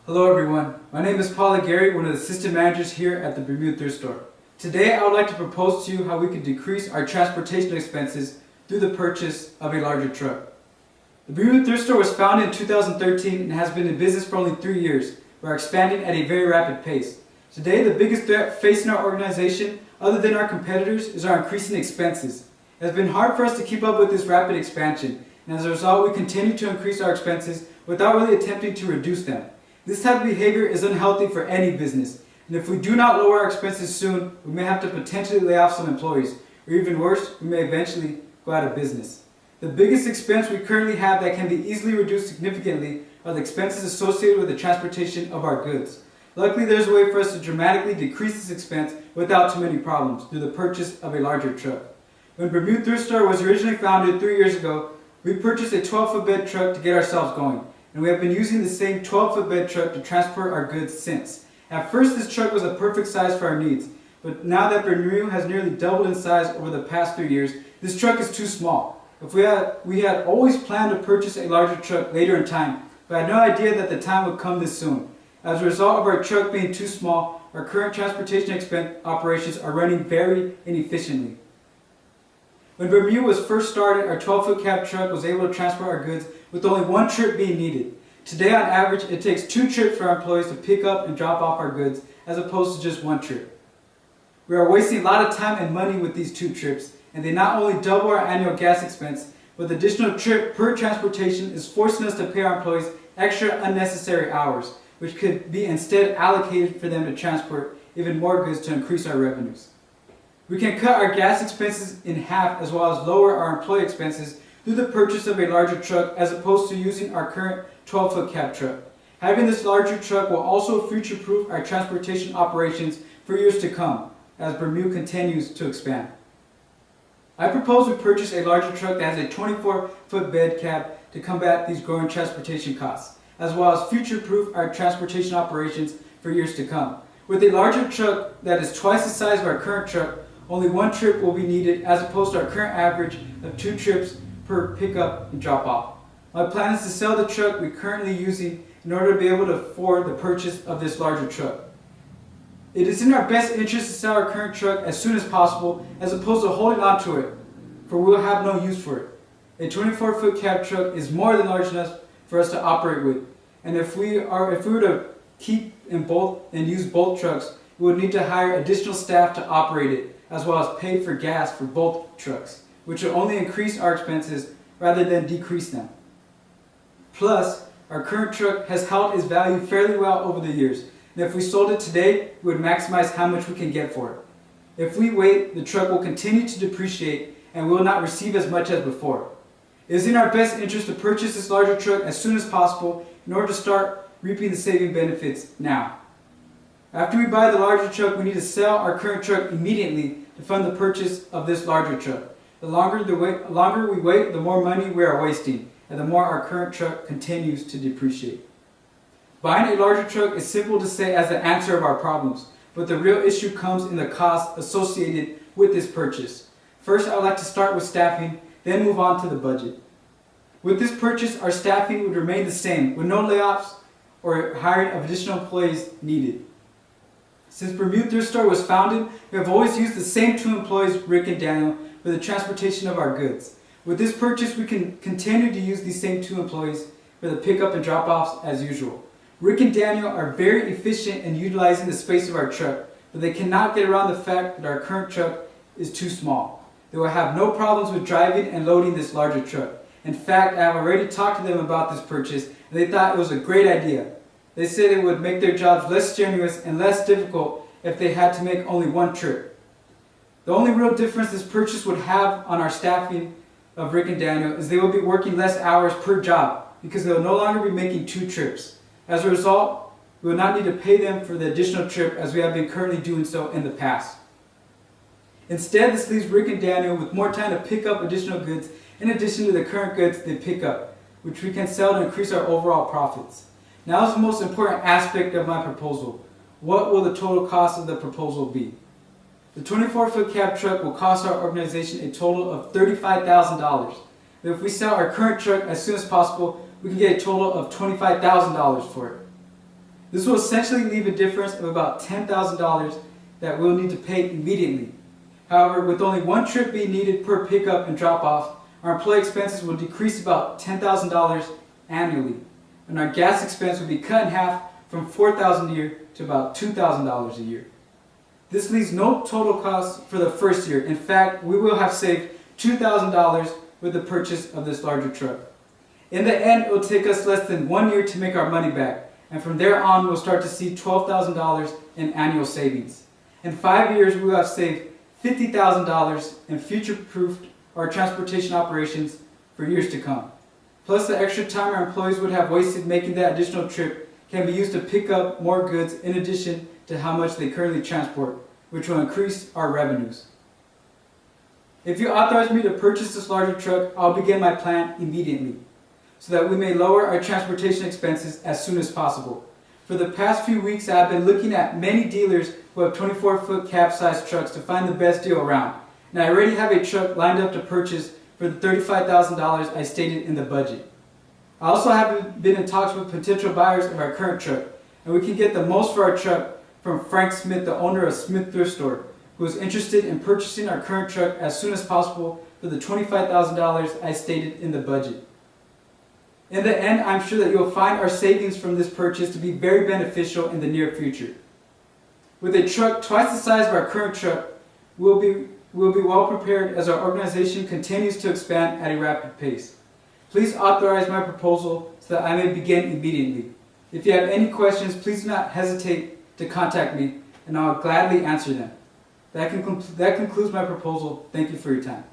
Hello everyone, my name is Paula Gary, one of the assistant managers here at the Bermu Thrift Store. Today I would like to propose to you how we can decrease our transportation expenses through the purchase of a larger truck. The Bermu Thrift Store was founded in 2013 and has been in business for only 3 years. We are expanding at a very rapid pace. Today the biggest threat facing our organization, other than our competitors, is our increasing expenses. It has been hard for us to keep up with this rapid expansion, and as a result we continue to increase our expenses without really attempting to reduce them. This type of behavior is unhealthy for any business, and if we do not lower our expenses soon, we may have to potentially lay off some employees, or even worse, we may eventually go out of business. The biggest expense we currently have that can be easily reduced significantly are the expenses associated with the transportation of our goods. Luckily, there's a way for us to dramatically decrease this expense without too many problems through the purchase of a larger truck. When Bermu Thrift Store was originally founded 3 years ago, we purchased a 12-foot bed truck to get ourselves going. And we have been using the same 12-foot bed truck to transport our goods since. At first this truck was a perfect size for our needs, but now that Bermu has nearly doubled in size over the past 3 years, this truck is too small. We had always planned to purchase a larger truck later in time, but had no idea that the time would come this soon. As a result of our truck being too small, our current transportation expense operations are running very inefficiently. When Bermu was first started, our 12-foot cab truck was able to transport our goods with only one trip being needed. Today, on average, it takes 2 trips for our employees to pick up and drop off our goods, as opposed to just 1 trip. We are wasting a lot of time and money with these 2 trips, and they not only double our annual gas expense, but the additional trip per transportation is forcing us to pay our employees extra unnecessary hours, which could be instead allocated for them to transport even more goods to increase our revenues. We can cut our gas expenses in half as well as lower our employee expenses through the purchase of a larger truck as opposed to using our current 12-foot cab truck. Having this larger truck will also future-proof our transportation operations for years to come as Bermu continues to expand. I propose we purchase a larger truck that has a 24-foot bed cab to combat these growing transportation costs, as well as future-proof our transportation operations for years to come. With a larger truck that is twice the size of our current truck, only 1 trip will be needed as opposed to our current average of 2 trips per pickup and drop off. My plan is to sell the truck we're currently using in order to be able to afford the purchase of this larger truck. It is in our best interest to sell our current truck as soon as possible as opposed to holding on to it, for we will have no use for it. A 24-foot cab truck is more than large enough for us to operate with, and if we were to keep and use both trucks, we would need to hire additional staff to operate it, as well as pay for gas for both trucks, which will only increase our expenses rather than decrease them. Plus, our current truck has held its value fairly well over the years, and if we sold it today, we would maximize how much we can get for it. If we wait, the truck will continue to depreciate and we will not receive as much as before. It is in our best interest to purchase this larger truck as soon as possible in order to start reaping the saving benefits now. After we buy the larger truck, we need to sell our current truck immediately to fund the purchase of this larger truck. The longer we wait, the more money we are wasting, and the more our current truck continues to depreciate. Buying a larger truck is simple to say as the answer of our problems, but the real issue comes in the cost associated with this purchase. First, I would like to start with staffing, then move on to the budget. With this purchase, our staffing would remain the same, with no layoffs or hiring of additional employees needed. Since Bermu Thrift Store was founded, we have always used the same 2 employees, Rick and Daniel, for the transportation of our goods. With this purchase, we can continue to use these same 2 employees for the pickup and drop-offs as usual. Rick and Daniel are very efficient in utilizing the space of our truck, but they cannot get around the fact that our current truck is too small. They will have no problems with driving and loading this larger truck. In fact, I have already talked to them about this purchase, and they thought it was a great idea. They said it would make their jobs less strenuous and less difficult if they had to make only 1 trip. The only real difference this purchase would have on our staffing of Rick and Daniel is they will be working less hours per job because they will no longer be making 2 trips. As a result, we will not need to pay them for the additional trip as we have been currently doing so in the past. Instead, this leaves Rick and Daniel with more time to pick up additional goods in addition to the current goods they pick up, which we can sell to increase our overall profits. Now is the most important aspect of my proposal. What will the total cost of the proposal be? The 24-foot cab truck will cost our organization a total of $35,000. If we sell our current truck as soon as possible, we can get a total of $25,000 for it. This will essentially leave a difference of about $10,000 that we'll need to pay immediately. However, with only one trip being needed per pickup and drop-off, our employee expenses will decrease about $10,000 annually, and our gas expense will be cut in half from $4,000 a year to about $2,000 a year. This leaves no total cost for the first year. In fact, we will have saved $2,000 with the purchase of this larger truck. In the end, it will take us less than 1 year to make our money back, and from there on, we'll start to see $12,000 in annual savings. In 5 years, we will have saved $50,000 and future-proofed our transportation operations for years to come. Plus, the extra time our employees would have wasted making that additional trip can be used to pick up more goods in addition to how much they currently transport, which will increase our revenues. If you authorize me to purchase this larger truck, I'll begin my plan immediately, so that we may lower our transportation expenses as soon as possible. For the past few weeks, I have been looking at many dealers who have 24-foot cab-sized trucks to find the best deal around, and I already have a truck lined up to purchase for the $35,000 I stated in the budget. I also have been in talks with potential buyers of our current truck, and we can get the most for our truck from Frank Smith, the owner of Smith Thrift Store, who is interested in purchasing our current truck as soon as possible for the $25,000 I stated in the budget. In the end, I'm sure that you'll find our savings from this purchase to be very beneficial in the near future. With a truck twice the size of our current truck, we'll be well prepared as our organization continues to expand at a rapid pace. Please authorize my proposal so that I may begin immediately. If you have any questions, please do not hesitate to contact me, and I'll gladly answer them. That concludes my proposal. Thank you for your time.